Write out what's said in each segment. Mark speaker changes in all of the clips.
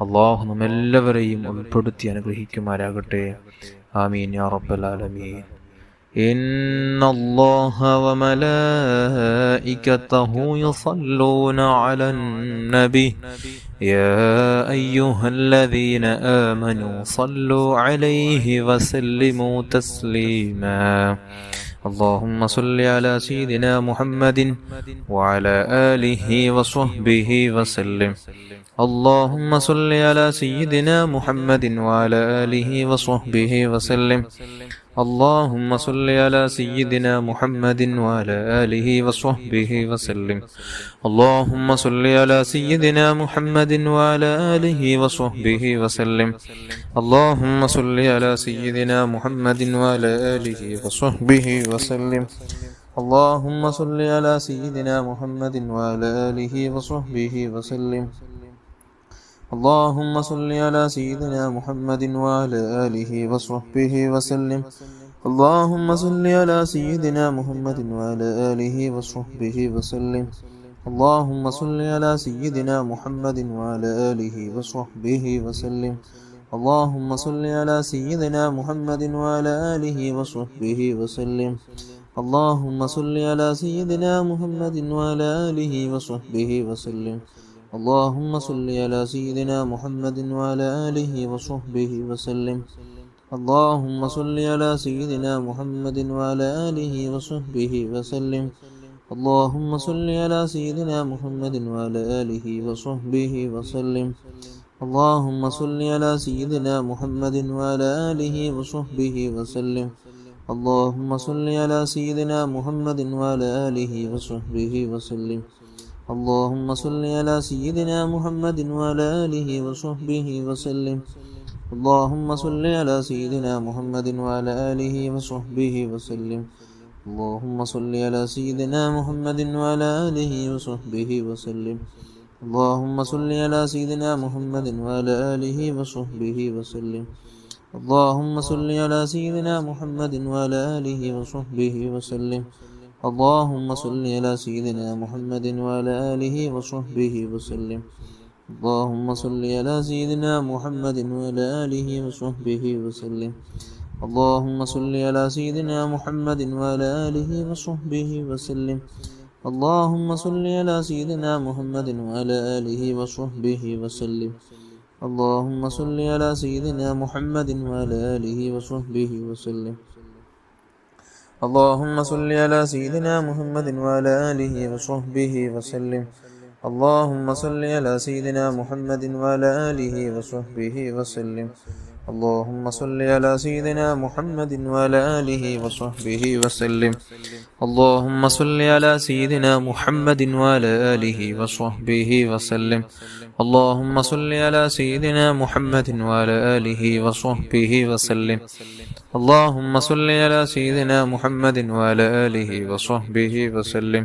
Speaker 1: അള്ളാഹു നമ്മെല്ലാവരെയും ഉൾപ്പെടുത്തി അനുഗ്രഹിക്കുമാരാകട്ടെ. ആമീൻ യാ റബ്ബൽ ആലമീൻ. إن الله وملائكته يصلون على النبي يا أيها الذين آمنوا صلوا عليه وسلموا تسليما. اللهم صل على سيدنا محمد وعلى آله وصحبه وسلم. اللهم صل على سيدنا محمد وعلى آله وصحبه وسلم. اللهم صل على سيدنا محمد وعلى آله وصحبه وسلم. اللهم صل على سيدنا محمد وعلى آله وصحبه وسلم. اللهم صل على سيدنا محمد وعلى آله وصحبه وسلم. اللهم صل على سيدنا محمد وعلى آله وصحبه وسلم. اللهم صل على سيدنا محمد وعلى آله وصحبه وسلم. اللهم صل على سيدنا محمد وعلى آله وصحبه وسلم. اللهم صل على سيدنا محمد وعلى آله وصحبه وسلم. اللهم صل على سيدنا محمد وعلى آله وصحبه وسلم. اللهم صل على سيدنا محمد وعلى آله وصحبه وسلم. اللهم صل على سيدنا محمد وعلى آله وصحبه وسلم. اللهم صل على سيدنا محمد وعلى آله وصحبه وسلم. اللهم صل على سيدنا محمد وعلى آله وصحبه وسلم. اللهم صل على سيدنا محمد وعلى آله وصحبه وسلم. اللهم صل على سيدنا محمد وعلى آله وصحبه وسلم. اللهم صل على سيدنا محمد وعلى آله وصحبه وسلم. اللهم صل على سيدنا محمد وعلى آله وصحبه وسلم. اللهم صل على سيدنا محمد وعلى آله وصحبه وسلم. اللهم صل على سيدنا محمد وعلى آله وصحبه وسلم. اللهم صل على سيدنا محمد وعلى آله وصحبه وسلم. اللهم صل على سيدنا محمد وعلى آله وصحبه وسلم. اللهم صل على سيدنا محمد وعلى آله وصحبه وسلم. اللهم صل على سيدنا محمد وعلى آله وصحبه وسلم. اللهم صل على سيدنا محمد وعلى آله وصحبه وسلم. اللهم صل على سيدنا محمد وعلى آله وصحبه وسلم. اللهم صل على سيدنا محمد وعلى آله وصحبه وسلم. اللهم صل على سيدنا محمد وعلى آله وصحبه وسلم. اللهم صل على سيدنا محمد وعلى آله وصحبه وسلم. اللهم صل على سيدنا محمد وعلى آله وصحبه وسلم. اللهم صل على سيدنا محمد وعلى آله وصحبه وسلم. اللهم صل على سيدنا محمد وعلى آله وصحبه وسلم. اللهم صل على سيدنا محمد وعلى آله وصحبه وسلم.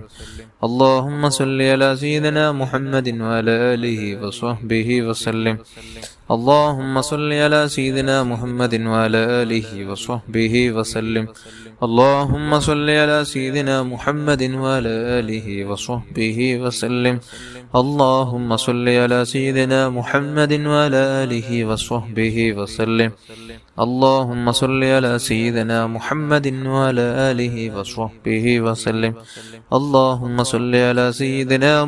Speaker 1: اللهم صل على سيدنا محمد وعلى آله وصحبه وسلم. اللهم صل على سيدنا محمد وعلى آله وصحبه وسلم. اللهم صل على سيدنا محمد وعلى آله وصحبه وسلم. اللهم صل على سيدنا محمد وعلى آله وصحبه وسلم. اللهم صل على سيدنا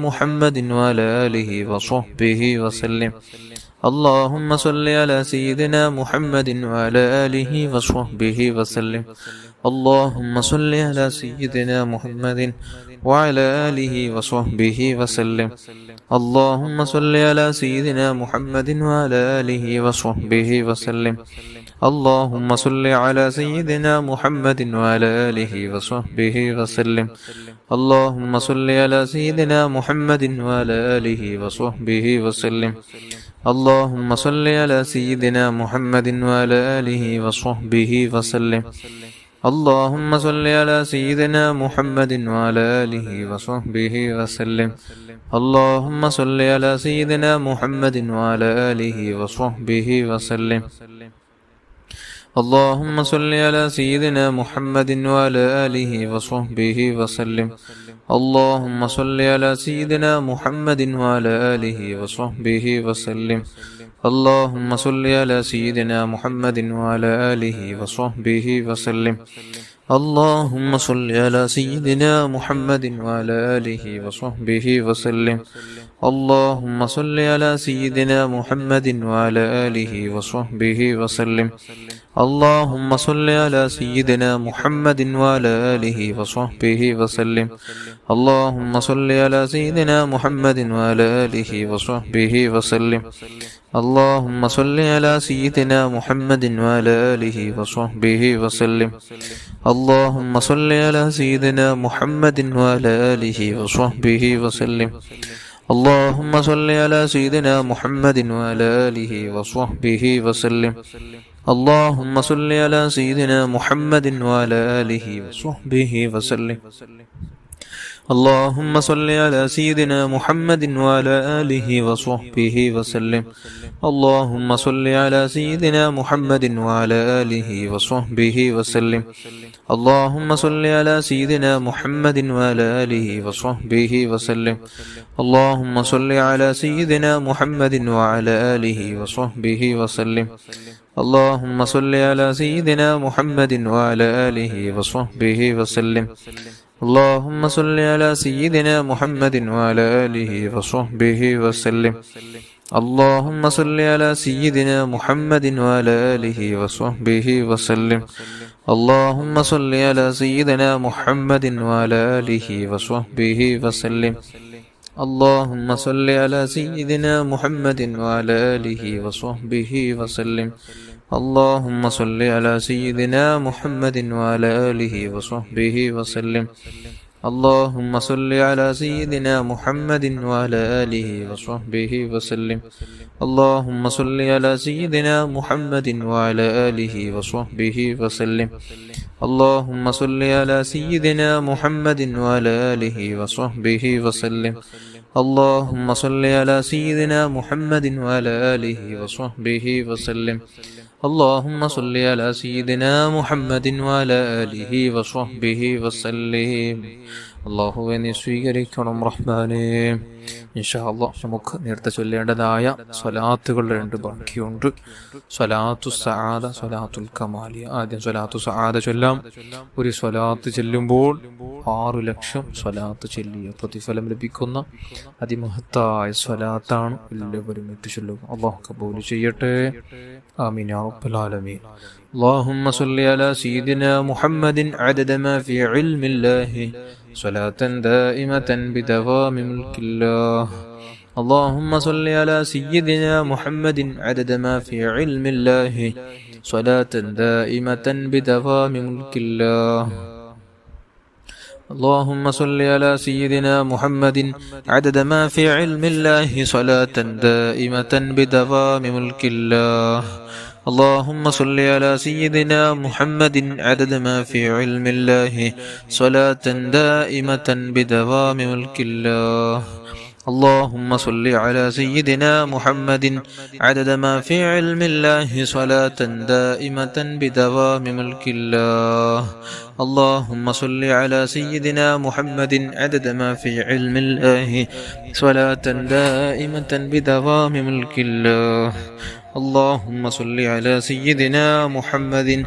Speaker 1: محمد وعلى آله وصحبه وسلم. اللهم صل على سيدنا محمد وعلى آله وصحبه وسلم. اللهم صل على سيدنا محمد وعلى آله وصحبه وسلم. اللهم صل على سيدنا محمد وعلى آله وصحبه وسلم. اللهم صل على سيدنا محمد وعلى آله وصحبه وسلم. اللهم صل على سيدنا محمد وعلى آله وصحبه وسلم. اللهم صل على سيدنا محمد وعلى آله وصحبه وسلم. اللهم صل على سيدنا محمد وعلى آله وصحبه وسلم. اللهم صل على سيدنا محمد وعلى آله وصحبه وسلم. اللهم صل على سيدنا محمد وعلى آله وصحبه وسلم. اللهم صل على سيدنا محمد وعلى آله وصحبه وسلم. اللهم صل على سيدنا محمد وعلى آله وصحبه وسلم. اللهم صل على سيدنا محمد وعلى آله وصحبه وسلم. اللهم صل على سيدنا محمد وعلى آله وصحبه وسلم. اللهم صل على سيدنا محمد وعلى آله وصحبه وسلم. اللهم صل على سيدنا محمد وعلى آله وصحبه وسلم. اللهم صل على سيدنا محمد وعلى آله وصحبه وسلم. اللهم صل على سيدنا محمد وعلى آله وصحبه وسلم. اللهم صل على سيدنا محمد وعلى آله وصحبه وسلم. اللهم صل على سيدنا محمد وعلى آله وصحبه وسلم. اللهم صل على سيدنا محمد وعلى آله وصحبه وسلم. اللهم صل على سيدنا محمد وعلى آله وصحبه وسلم. اللهم صل على سيدنا محمد وعلى آله وصحبه وسلم. اللهم صل على سيدنا محمد وعلى آله وصحبه وسلم. اللهم صل على سيدنا محمد وعلى آله وصحبه وسلم. اللهم صل على سيدنا محمد وعلى آله وصحبه وسلم. اللهم صل على سيدنا محمد وعلى آله وصحبه وسلم. اللهم صل على سيدنا محمد وعلى آله وصحبه وسلم. اللهم صل على سيدنا محمد وعلى آله وصحبه وسلم. اللهم صل على سيدنا محمد وعلى آله وصحبه وسلم. اللهم صل على سيدنا محمد وعلى آله وصحبه وسلم. اللهم صل على سيدنا محمد وعلى آله وصحبه وسلم. اللهم صل على سيدنا محمد وعلى آله وصحبه وسلم. اللهم صل على سيدنا محمد وعلى آله وصحبه وسلم. اللهم صل على سيدنا محمد وعلى آله وصحبه وسلم. അള്ളാഹുവെ നീ സ്വീകരിക്കണം റഹ്മാനേ. ഇൻഷാ അല്ലാഹ് നമുക്ക് നേരത്തെ ചൊല്ലേണ്ടതായ സ്വലാത്തുകൾ രണ്ട് ബാക്കിയുണ്ട്. സ്വലാത്തു സആദ, സ്വലാത്തുൽ കമാലിയ. ആദ്യം സ്വലാത്തു സആദ ചൊല്ലാം. ഒരു സ്വലാത്ത് ചെല്ലുമ്പോൾ 6 ലക്ഷം സ്വലാത്ത് ചൊല്ലിയ പ്രതിഫലം ലഭിക്കുന്ന അതിമഹത്തായ സ്വലാത്താണ്. എല്ലാവരും ചൊല്ലുക. അള്ളാഹു കബൂൽ ചെയ്യട്ടെ. ആമീൻ യാ റബ്ബൽ ആലമീൻ. اللهم صل على سيدنا محمد عدد ما في علم الله صلاة دائمة بدوام ملك الله. اللهم صل على سيدنا محمد عدد ما في علم الله صلاة دائمة بدوام ملك الله. اللهم صل على سيدنا محمد عدد ما في علم الله صلاة دائمة بدوام ملك الله. اللهم صل على سيدنا محمد عدد ما في علم الله صلاة دائمة بدوام ملك الله. اللهم صل على سيدنا محمد عدد ما في علم الله صلاة دائمة بدوام ملك الله. اللهم صل على سيدنا محمد عدد ما في علم الله صلاة دائمة بدوام ملك الله. اللهم صل على سيدنا محمد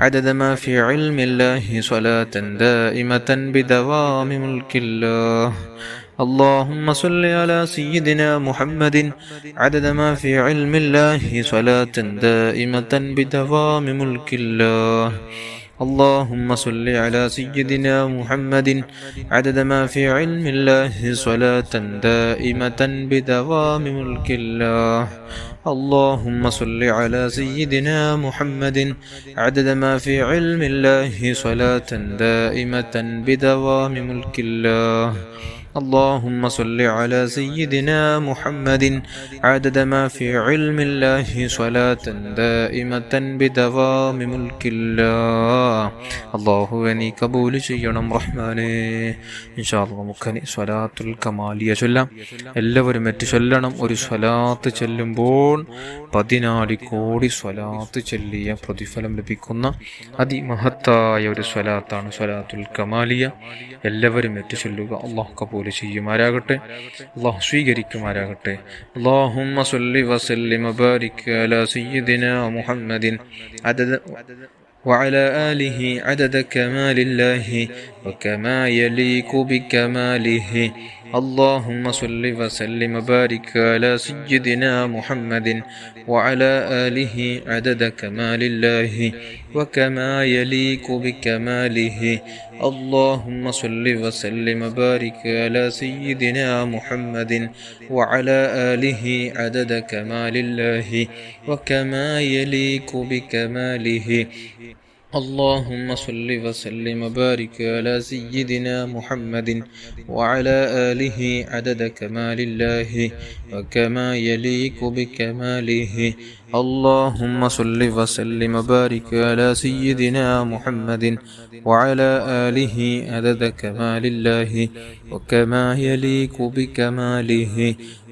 Speaker 1: عدد ما في علم الله صلاة دائمة بدوام ملك الله. اللهم صل على سيدنا محمد عدد ما في علم الله صلاة دائمة بدوام ملك الله. اللهم صل على سيدنا محمد عدد ما في علم الله صلاة دائمة بدوام ملك الله. اللهم صل على سيدنا محمد عدد ما في علم الله صلاة دائمة بدوام ملك الله. اللهم صل على سيدنا محمد عدد ما في علم الله صلاة دائمة بدوام ملك الله. الله നീ കബൂൽ ചെയ്യണം റഹ്മാനേ. ഇൻഷാ അല്ലാഹ് നമുക്കനി സ്വലാത്തുൽ കമാലിയ ചൊല്ലാം. എല്ലാവരും ചൊല്ലണം. ഒരു സ്വലാത്ത് ചൊല്ലുമ്പോൾ 14 കോടി സ്വലാത്ത് ചൊല്ലിയ പ്രതിഫലം ലഭിക്കുന്ന അതിമഹത്തായ ഒരു സ്വലാത്താണ് സ്വലാത്തുൽ കമാലിയ. എല്ലാവരും ചൊല്ലുക. അല്ലാഹു കബൂൽ കബൂൽ ചെയ്യുമാരാകട്ടെ, അല്ലാഹു സ്വീകരിക്കുമാരാകട്ടെ. അല്ലാഹുമ്മ സ്വല്ലി വസല്ലിം വബാരിക് അലാ സയ്യിദിനാ മുഹമ്മദിൻ وعلى آله عدد كمال الله وكما يليق بكماله. اللهم صل وسلم وبارك على سيدنا محمد وعلى آله عدد كمال الله وكما يليق بكماله. اللهم صل وسلم وبارك على سيدنا محمد وعلى آله عدد كمال الله وكما يليق بكماله. اللهم صل وسلم وبارك على سيدنا محمد وعلى آله عدد كمال الله وكما يليق بكماله. اللهم صل وسلم وبارك على سيدنا محمد وعلى آله عدد كمال الله وكما يليق بكماله.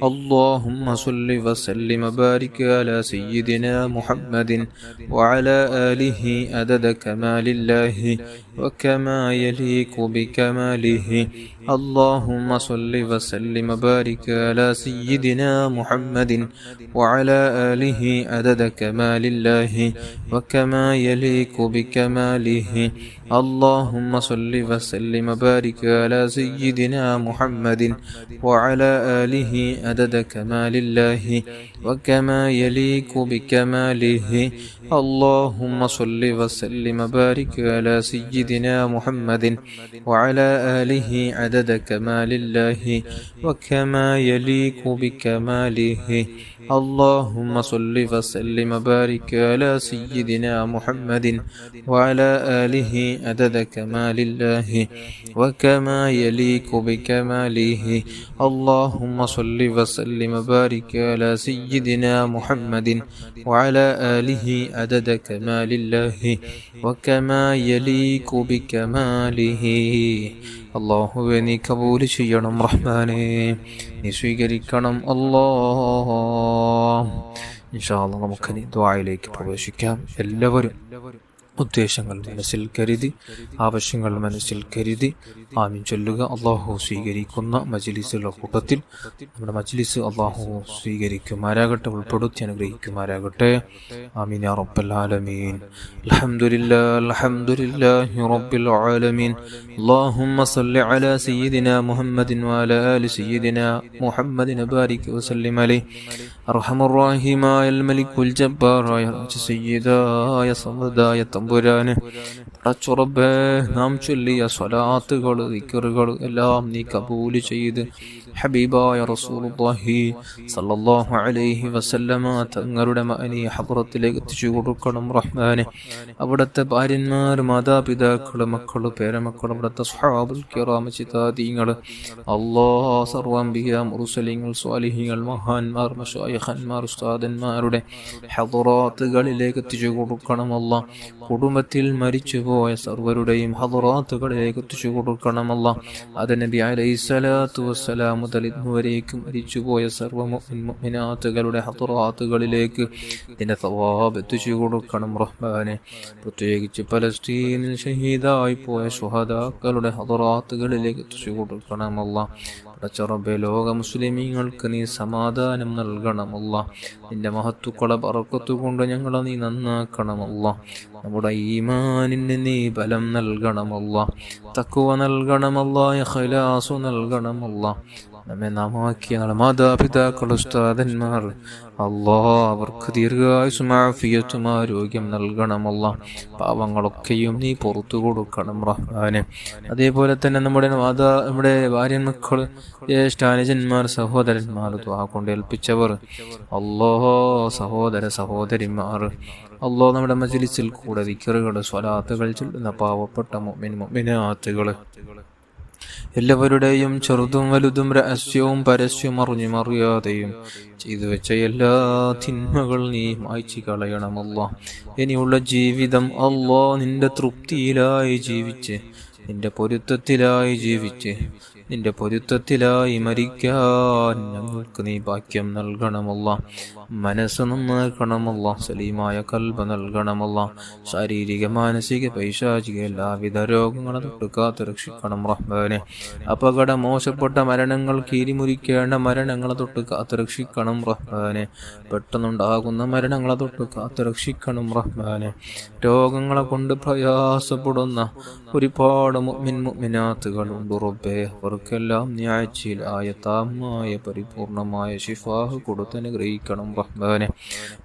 Speaker 1: اللهم صل وسلم وبارك على سيدنا محمد وعلى آله عدد كمال الله وكما يليق بكماله. اللهم صل وسلم وبارك على سيدنا محمد وعلى آله عدد كمال الله وكما يليق بكماله. اللهم صل وسلم وبارك على سيدنا محمد وعلى آله عدد كمال الله وكما يليق بكماله. اللهم صل وسلم وبارك على سيدنا محمد وعلى آله عدد كمال الله وكما يليق بكماله. اللهم صل وسلم وبارك على سيدنا محمد وعلى آله عدد كمال الله وكما يليق بكماله. اللهم صل وسلم وبارك على سيدنا محمد وعلى آله عدد كمال الله وكما يليق بكماله. അല്ലാഹുവേ നീ കബൂൽ ചെയ്യണം റഹ്മാനേ, നീ സ്വീകരിക്കണം അല്ലാഹ്. ഇൻഷാ അല്ലാഹ് നമുക്കിനി ദുആയിലേക്ക് പ്രവേശിക്കാം. എല്ലാവരും ഉദ്ദേശങ്ങൾ മനസ്സിൽ കരുതി, ആവശ്യങ്ങൾ മനസ്സിൽ കരുതി ആമീൻ ചൊല്ലുക. അള്ളാഹു സ്വീകരിക്കുന്ന മജ്ലിസുകളുടെ കൂട്ടത്തിൽ നമ്മുടെ മജ്ലിസ് അള്ളാഹു സ്വീകരിക്കുമാരാകട്ടെ, ഉൾപ്പെടുത്തി അനുഗ്രഹിക്കുമാരാകട്ടെ. ആമീൻ യാ റബ്ബൽ ആലമീൻ. അൽഹംദുലില്ലാഹി റബ്ബിൽ ആലമീൻ. اللهم صل على سيدنا محمد وعلى آل سيدنا محمد وبارك وسلم عليه. أرحم الراحمين الملك الجبار يا سيداയ സമദായ തമ്പുരാനെ, പടച്ചുറബേ നാം ചൊല്ലിയ സ്വലാത്തുകൾ ദിക്റുകൾ എല്ലാം നീ കബൂൽ ചെയ്ത് ഹബീബായ റസൂലുള്ളാഹി സല്ലല്ലാഹു അലൈഹി വസല്ലമ തങ്ങളുടെ മഅനി ഹദ്റത്തിലേക്ക് എത്തിച്ചു കൊടുക്കണം റഹ്മാനെ. അവിടുത്തെ ഭാര്യന്മാർ, മാതാപിതാക്കൾ, മക്കൾ, പേരമക്കൾ, അവിടുത്തെ സ്വഹാബുൽ കിറാം, ചിതാദീങ്ങൾ, അല്ലാഹ് സർവ്വഅംബിയ മുർസലീങ്ങൾ, സ്വാലിഹീങ്ങൾ, മഹാന്മാർ, മശായിഖന്മാർ, ഉസ്താദന്മാരുടെ ഹദ്റാത്തുകളിലേക്ക് എത്തിച്ചു കൊടുക്കണം അല്ലാഹ്. കുടുംബത്തിൽ മരിച്ചുപോയ സർവരുടെയും ഹദ്റാത്തുകളിലേക്ക് എത്തിച്ചു കൊടുക്കണം അല്ലാഹ്. അത് നബി അലൈഹിസ്സലാത്തു വസ്സലാം മുതൽ ഇന്നുവരേക്കും മരിച്ചുപോയ സർവ്വ മുഅ്മിനാത്തുകളുടെ ഹദ്റാത്തുകളിലേക്ക് ഇതിന്റെ സവാബ് എത്തിച്ചു കൊടുക്കണം റഹ്മാനെ. പ്രത്യേകിച്ച് പലസ്തീനിൽ ഷഹീദായി പോയ ശുഹദാക്കളുടെ ഹദ്റാത്തുകളിലേക്ക് എത്തിച്ചു കൊടുക്കണം അല്ലാഹ്. പടച്ചറബേ ലോക മുസ്ലിമീങ്ങൾക്ക് നീ സമാധാനം നൽകണമല്ല. നിന്റെ മഹത്തുക്കളെ ബറക്കത്ത് കൊണ്ട് ഞങ്ങളെ നീ നന്നാക്കണമല്ല. നമ്മുടെ ഈമാനിന് നീ ബലം നൽകണമല്ല, തഖ്വ നൽകണമല്ല, ഇഖ്ലാസ് നൽകണമല്ല. നമ്മെ നാമാക്കിയ മാതാപിതാക്കൾ, ഉസ്താദന്മാർ, അല്ലാഹ് അവർക്ക് ദീർഘായുസ്സും ആഫിയത്തും ആരോഗ്യം നൽകണമല്ല. പാവങ്ങളൊക്കെയും നീ പുറത്തു കൊടുക്കണം റഹ്മാനെ. അതേപോലെ തന്നെ നമ്മുടെ ഭാര്യ, മക്കൾ, ജ്യേഷ്ഠാനുജന്മാർ, സഹോദരന്മാർ, ദുആ കൊണ്ട് ഏൽപ്പിച്ചവർ, അല്ലാഹ് സഹോദര സഹോദരിമാർ, അല്ലാഹ് നമ്മുടെ മജ്ലിസിൽ കൂടെ ദിക്റുകൾ, സ്വലാത്തുകൾ ചൊല്ലുന്ന പാവപ്പെട്ട മുഅ്മിനാത്തുകൾ എല്ലാവരുടെയും ചെറുതും വലുതും രഹസ്യവും പരസ്യവും അറിഞ്ഞും അറിയാതെയും ചെയ്തു വെച്ച എല്ലാ തിന്മകൾ നീ മായ്ച്ചു കളയണമല്ല. ഇനിയുള്ള ജീവിതം അല്ലാഹ് നിന്റെ തൃപ്തിയിലായി ജീവിച്ച്, നിന്റെ പൊരുത്തത്തിലായി ജീവിച്ച്, നിന്റെ പൊരുത്തത്തിലായി മരിക്കാൻ ഞങ്ങൾക്ക് നീ ഭാഗ്യം നൽകണമല്ല. മനസ്സ് നന്നാക്കണമല്ല. സലീമായ കൽബ് നൽകണമല്ല. ശാരീരിക മാനസിക പൈശാചിക എല്ലാവിധ രോഗങ്ങളെ തൊട്ട് കാത്ത് രക്ഷിക്കണം റഹ്മാനെ. അപകട മോശപ്പെട്ട മരണങ്ങൾ കീരിമുറിക്കേണ്ട മരണങ്ങളെ തൊട്ട് കാത്ത് രക്ഷിക്കണം റഹ്മാനെ. പെട്ടെന്നുണ്ടാകുന്ന മരണങ്ങളെ തൊട്ട് കാത്ത് രക്ഷിക്കണം റഹ്മാനെ. രോഗങ്ങളെ കൊണ്ട് പ്രയാസപ്പെടുന്ന ഒരുപാട് മുഅ്മിനാത്തുകളുണ്ട് റബ്ബേ. അവർക്കെല്ലാം നീ ആയ താമായ പരിപൂർണമായ ശിഫാഹ് കൊടുത്ത് അനുഗ്രഹിക്കണം റഹ്മാനെ.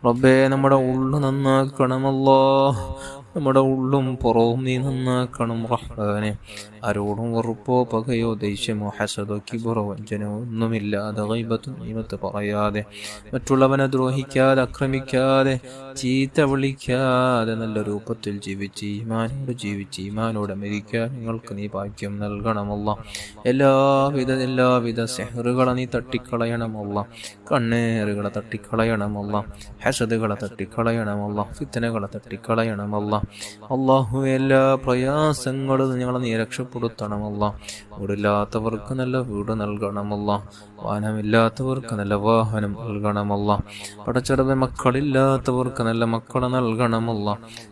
Speaker 1: റബ്ബേ, നമ്മുടെ ഉള്ളു നന്നാക്കണമല്ലോ. നമ്മുടെ ഉള്ളും പുറവും നീ നന്നാക്കണം റഹ്മാനെ. ആരോടും വെറുപ്പോ പകയോ ദേഷ്യമോ ഹസദോ കിബറോ വഞ്ചനോ ഒന്നുമില്ലാതെ ഗൈബത്തും ഗീബത്ത് പറയാതെ, മറ്റുള്ളവനെ ദ്രോഹിക്കാതെ, ആക്രമിക്കാതെ, ചീത്ത വിളിക്കാതെ, നല്ല രൂപത്തിൽ ജീവിച്ച് ഈമാനോട് മരിക്കാൻ നിങ്ങൾക്ക് നീ ഭാഗ്യം നൽകണമല്ല. എല്ലാവിധ സെഹറുകളെ നീ തട്ടിക്കളയണമല്ല. കണ്ണേറുകളെ തട്ടിക്കളയണമല്ല. ഹസദുകളെ തട്ടിക്കളയണമല്ല. ഫിത്നകളെ തട്ടിക്കളയണമല്ല. അല്ലാഹു, എല്ലാ പ്രയാസങ്ങളും ഞങ്ങളെ നീ രക്ഷപ്പെടുത്തണമല്ല. വീടില്ലാത്തവർക്ക് നല്ല വീട് നൽകണമല്ല. വാഹനമില്ലാത്തവർക്ക് നല്ല വാഹനം നൽകണമല്ല. പടച്ചറബെ, മക്കളില്ലാത്തവർക്ക് നല്ല മക്കളെ നൽകണമല്ല.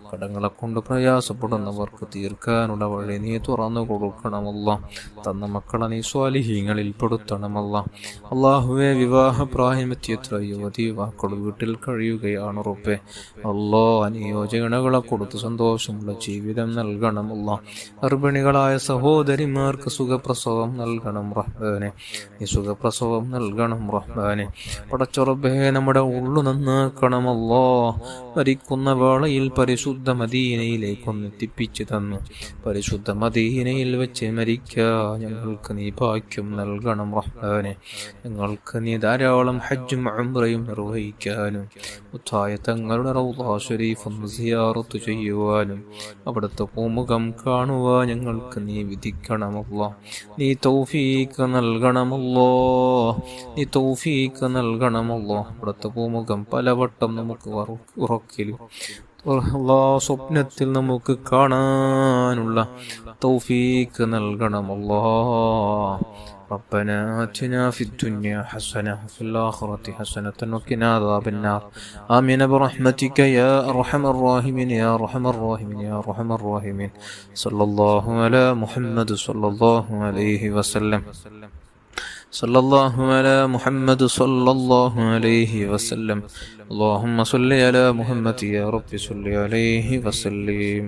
Speaker 1: കടങ്ങളെ കൊണ്ട് പ്രയാസപ്പെടുന്നവർക്ക് തീർക്കാനുള്ള വഴി നീ തുറന്നു കൊടുക്കണമല്ല. തന്ന മക്കളെ നീ സ്വാലിഹീങ്ങളിൽ പെടുത്തണമല്ല. അള്ളാഹുവെ, വിവാഹപ്രായമെത്തിയ എത്ര യുവതി യുവാക്കൾ വീട്ടിൽ കഴിയുകയാണ് റബ്ബേ. അല്ലാ, അനുയോജനകളെ കൊടുത്ത് സന്തോഷമുള്ള ജീവിതം നൽകണമല്ല. ഗർഭിണികളായ സഹോദരിമാർക്ക് സുഖപ്രസവം നൽകണം റഹ്മാനെ. നീ സുഖപ്രസവം നൽകണം റഹ്മാനെ. പടച്ചുറബേ, നമ്മുടെ ഉള്ളു നന്നാക്കണമല്ലോ. മരിക്കുന്ന വേളയിൽ പരിശുദ്ധ മദീനയിലേക്കൊന്ന് എത്തിപ്പിച്ചു തന്നു. പരിശുദ്ധ മദീനയിൽ വെച്ച് മരിക്കാൻ ഞങ്ങൾക്ക് നീ ഭാഗ്യം നൽകണം റഹ്മാനെ. ഞങ്ങൾക്ക് നീ ധാരാളം ഹജ്ജും ഉംറയും നിർവഹിക്കാനും മുത്തായ തങ്ങളുടെ റൗള ശരീഫ് ഒന്ന് സിയാറത്ത് ചെയ്യുവാനും അവിടുത്തെ പൂമുഖം കാണുവാൻ ഞങ്ങൾക്ക് നീ വിധിക്കണമല്ലോ. നീ തൗഫീഖ് നൽകണമല്ലോ. നീ തൗഫീഖ് നൽകണമല്ലോ. അവിടുത്തെ പൂമുഖം പലവട്ടം നമുക്ക് ഉറക്കിലും സ്വപ്നത്തിൽ നമുക്ക് കാണാനുള്ള തൗഫീഖ് നൽകണമല്ലോ. ربنا آتنا في الدنيا حسنة وفي الآخرة حسنة وقنا عذاب النار. آمين برحمتك يا أرحم الراحمين يا أرحم الراحمين يا أرحم الراحمين. صلى الله على محمد صلى الله عليه وسلم. صلى الله على محمد صلى الله عليه وسلم. اللهم صل على محمد يا رب صل عليه وسلم.